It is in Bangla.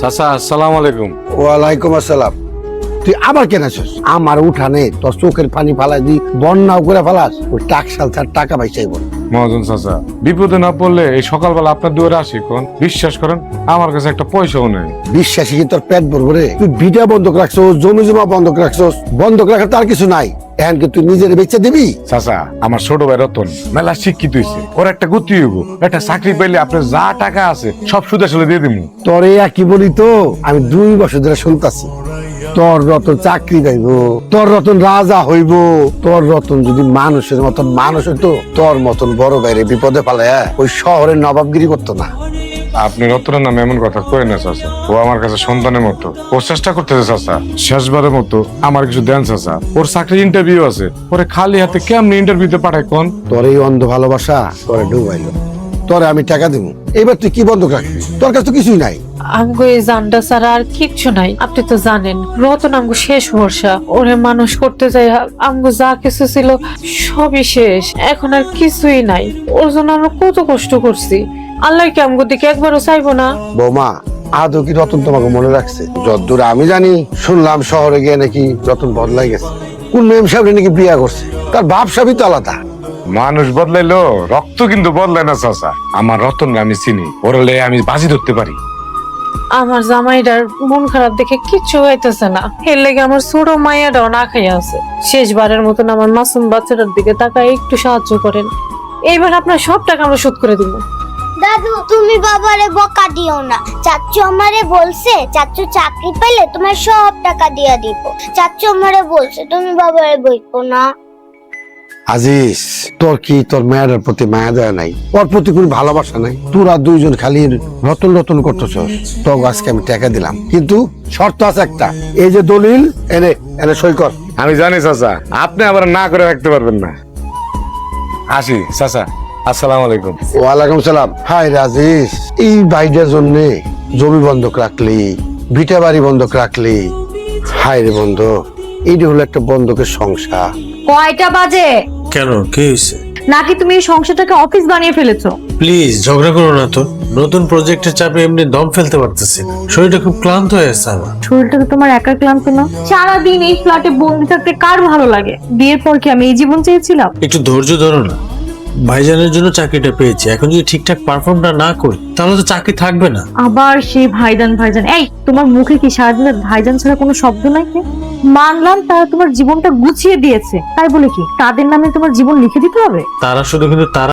চাচা আসসালামু আলাইকুম। ওয়ালাইকুম আসসালাম। তুই আবার কেন আছিস আমার উঠানে? তোর চোখের পানি ফালাই দি বন্যাও করে ফেলাস। ওই টাকশাল তার টাকা পয়সাই বল। মহাজন চাচা বিপদে না পড়লে এই সকালবেলা আপনার দুয়ারে আসি কোন? বিশ্বাস করেন আমার কাছে একটা পয়সাও নেই। বিশ্বাসী কি তোর পেট ভরবো রে? তুই ভিটা বন্ধক রাখছো, জমি জমা বন্ধক রাখছো, বন্ধক রাখার তার কিছু নাই। এখন কি তুই নিজের বেচে দিবি? চাচা আমার ছোট ভাই রতন মেলা শিক্ষিত হয়েছে, ওর একটা গতি হইব। একটা চাকরি পাইলে আপনার যা টাকা আছে সব সুদ আসলে দিয়ে দিব। তোরে কি বলি তো, আমি 2 বছর ধরে শুনতাছি তোর রতন চাকরি পাইব, তোর রতন রাজা হইব। তোর রতন যদি মানুষের মতন মানুষ হইতো, তোর মতন বড় বাইরে বিপদে পালায়া ওই শহরের নবাবগিরি করতো না। আপনি রতনের নামে এমন কথা কই না চাচা, ও আমার কাছে সন্তানের মতো। ও চেষ্টা করতেছে চাচা, শেষবারের মতো আমার কিছু দেন চাচা। ওর চাকরির ইন্টারভিউ আছে, ওরে খালি হাতে কেমনি ইন্টারভিউতে পাঠায় কোন? তোর এই অন্ধ ভালোবাসা তোরে ডুবাইলো। তোরে আমি টাকা দিব, এবার তুই কি বন্ধক রাখবি? তোর কাছে তো কিছুই নাই। আমগো এই জানটা ছাড়া আর কিচ্ছু নাই। আপনি তো জানেন রতন আমগো শেষ ভরসা। ওরে মানুষ করতে যাই আমগো যা কিছু ছিল সবই শেষ, এখন আর কিছুই নাই। ওর জন্য আমরা কত কষ্ট করছি। আল্লাহ কি আমগো দিকে একবারও চাইবো না? বৌমা, আদৌ কি রতন তোমাকে মনে রাখছে? যতদূর আমি জানি, শুনলাম শহরে গিয়ে নাকি রতন বদলাই গেছে। কোন মেম সাহেব নাকি বিয়া করছে, তার ভাব সাবই তো আলাদা। মানুষ বদলাইলো রক্ত কিন্তু বদলায় না চাচা। আমার রতন আমি চিনি, ওরলে আমি বাজি ধরতে পারি। আমার জামাইটার মন খারাপ দেখে কিচ্ছু হইতেছে না, এর লেগে আমার ছোট মাইয়াটাও না খাইয়া আছে। শেষবারের মতন আমার মাসুম বাচ্চাটার দিকে তাকায় একটু সাহায্য করেন। এইবার আপনার সব টাকা আমরা শোধ করে দিব। দাদু, তুমি বাবারে বকা দিও না। চাচু আমারে বলছে চাচু চাকরি পেলে তোমার সব টাকা দিয়ে দিব। চাচু আমারে বলছে তুমি বাবারে বইকো না। আজিজ, তোর কি তোর মেয়ের প্রতি মায়া দেয়া নাই? ওর প্রতি কোনো ভালোবাসা নাই? তোরা দুইজন খালি রতন রতন করতেছ। তো আজকে আমি টাকা দিলাম, কিন্তু শর্ত আছে একটা। এই যে দলিল, এনে এনে সই কর। আমি জানি চাচা আপনি আবার না করে রাখতে পারবেন না। আসি চাচা, আসসালামু আলাইকুম। ওয়ালাইকুম সালাম। হাই রাজিস, এই বাইটার জন্য জমি বন্ধক রাখলি, ভিটা বাড়ি বন্ধক রাখলি। হাই রে বন্ধু, এইটা হলো একটা বন্ধকের সংসার। কয়টা বাজে? কেন, কি হয়েছে? নাকি তুমি এই সংসারটাকে অফিস বানিয়ে ফেলেছো? প্লিজ ঝগড়া করো না তো। নতুন প্রজেক্টের চাপে এমনি দম ফেলতে পারতেছি না। শরীরটা খুব ক্লান্ত হয়ে আছে আমার। শরীরটা তো তোমার একা ক্লান্ত না? সারাদিন এই ফ্ল্যাটে বন্দি থাকতে কার ভালো লাগে? বিয়ের পর কি আমি এই জীবন চেয়েছিলাম? একটু ধৈর্য ধরো না। ভাইজানের জন্য চাকরিটা পেয়েছি, এখন যদি ঠিকঠাক পারফর্মটা না করি তাহলে তো চাকরি থাকবে না। আবার সেই ভাইজান ভাইজান। এই, তোমার মুখে কি সারাদিন ভাইজান ছাড়া কোনো শব্দ নাই? মানলাম তারা তোমার জীবনটা গুছিয়ে দিয়েছে, তাই বলে কি তাদের নামে তোমার জীবন লিখে দিতে হবে? তারা শুধু কিন্তু তারা